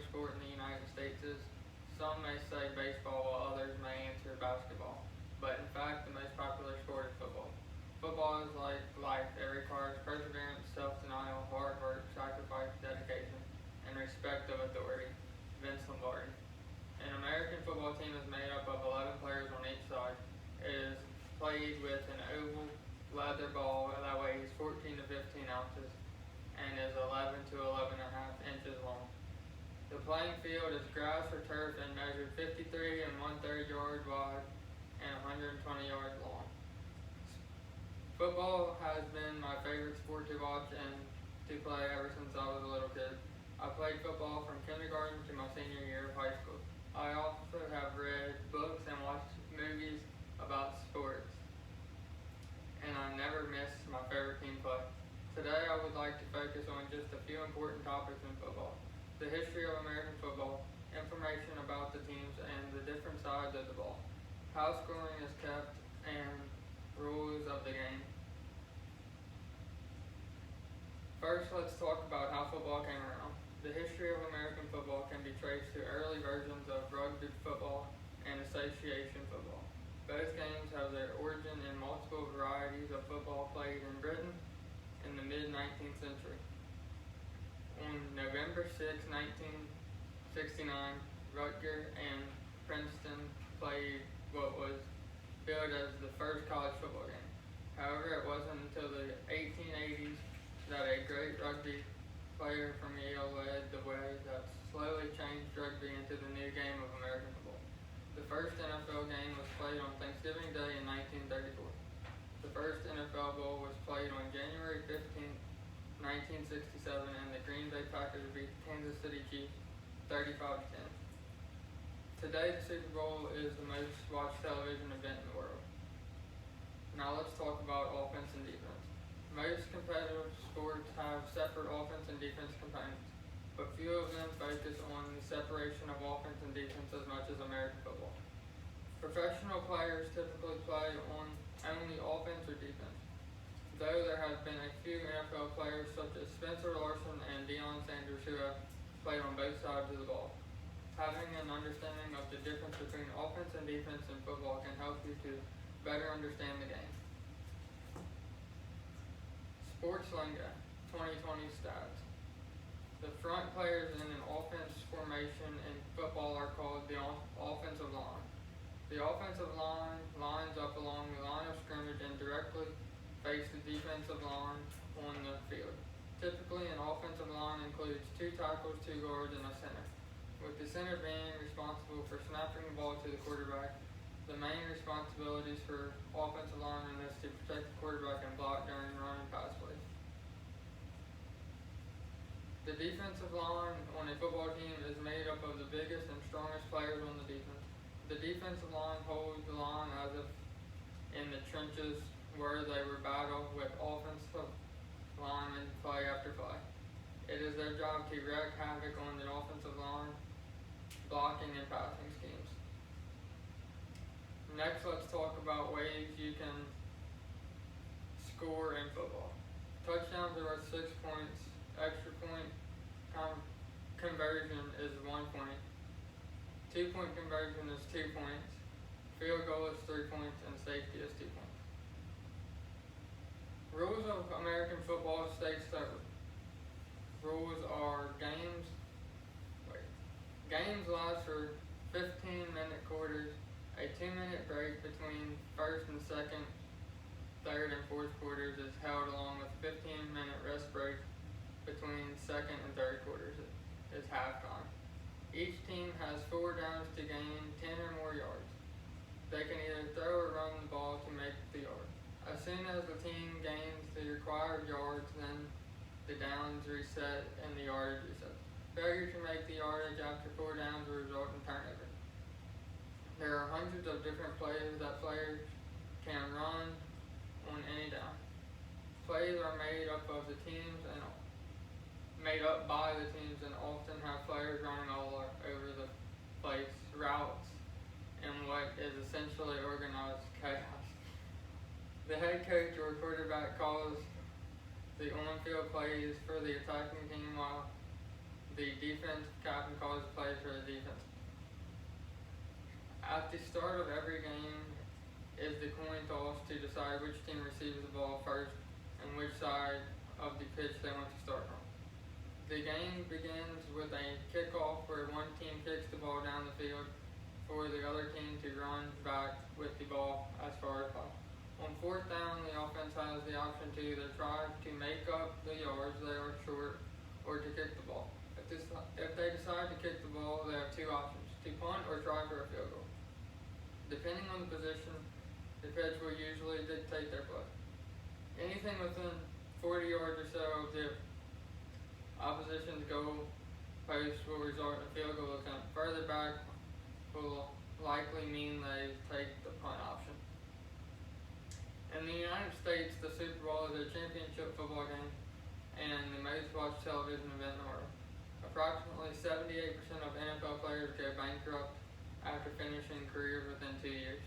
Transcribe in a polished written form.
sport in the United States is, some may say baseball while others may answer basketball. But in fact, the most popular sport is football. Football is like life. It requires perseverance, self-denial, hard work, sacrifice, dedication, and respect of authority. Vince Lombardi. An American football team is made up of 11 players on each side. It is played with an oval leather ball that weighs 14 to 15 ounces and is 11 to 11.5 inches long. The playing field is grass or turf and measured 53 1/3 yards wide and 120 yards long. Football has been my favorite sport to watch and to play ever since I was a little kid. I played football from kindergarten to my senior year of high school. I also have read books and watched movies about sports, and I never missed my favorite team play. Today I would like to focus on just a few important topics in football: the history of American football, information about the teams and the different sides of the ball, how scoring is kept, and rules of the game. First, let's talk about how football came around. The history of American football can be traced to early versions of rugby football and association football. Both games have their origin in multiple varieties of football played in Britain in the mid-19th century. On November 6, 1969, Rutgers and Princeton played what was billed as the first college football game. However, it wasn't until the 1880s that a great rugby player from Yale led the way that slowly changed rugby into the new game of American football. The first NFL game was played on Thanksgiving Day in 1934. The first NFL Bowl was played on January 15, 1967, and the Green Bay Packers beat the Kansas City Chiefs 35-10. Today, the Super Bowl is the most watched television event in the world. Now let's talk about offense and defense. Most competitive sports have separate offense and defense components, but few of them focus on the separation of offense and defense as much as American football. Professional players typically play on only offense or defense, though there have been a few NFL players such as Spencer Larson and Deion Sanders who have played on both sides of the ball. Having an understanding of the difference between offense and defense in football can help you to better understand the game. Sports lingo, 2020 stats. The front players in an offense formation in football are called the offensive line. The offensive line lines up along the line of scrimmage and directly face the defensive line on the field. Typically, an offensive line includes 2 tackles, 2 guards, and a center, with the center being responsible for snapping the ball to the quarterback. The main responsibilities for offensive linemen is to protect the quarterback and block during run and pass plays. The defensive line on a football team is made up of the biggest and strongest players on the defense. The defensive line holds the line as if in the trenches where they were battled with offensive linemen play after play. It is their job to wreak havoc on the offensive line, blocking and passing schemes. Next, let's talk about ways you can score in football. Touchdowns are worth 6 points. Extra point conversion is 1 point. 2-point conversion is 2 points. Field goal is 3 points, and safety is 2 points. Rules of American football states that rules are games last for 15-minute quarters. A 2-minute break between first and second, third and fourth quarters is held, along with 15-minute rest break between second and third quarters is halftime. Each team has 4 downs to gain 10 or more yards. They can either throw or run the ball to make the yard. As soon as the team gains the required yards, then the downs reset and the yardage reset. Failure to make the yardage after 4 downs will result in turnover. There are hundreds of different plays that players can run on any down. Plays are made up by the teams and often have players running all over the place, routes, and what is essentially organized chaos. The head coach or quarterback calls the on-field plays for the attacking team, while the defensive captain calls the plays for the defense. At the start of every game is the coin toss to decide which team receives the ball first and which side of the pitch they want to start from. The game begins with a kickoff where one team kicks the ball down the field for the other team to run back with the ball as far as possible. On fourth down, the offense has the option to either try to make up the yards they are short or to kick the ball. If they decide to kick the ball, they have two options, to punt or try for a field goal. Depending on the position, the pitch will usually dictate their play. Anything within 40 yards or so of the opposition's goal post will result in a field goal attempt. Further back will likely mean they take the punt option. In the United States, the Super Bowl is a championship football game and the most watched television event in the world. Approximately 78% of NFL players go bankrupt after finishing careers within 2 years.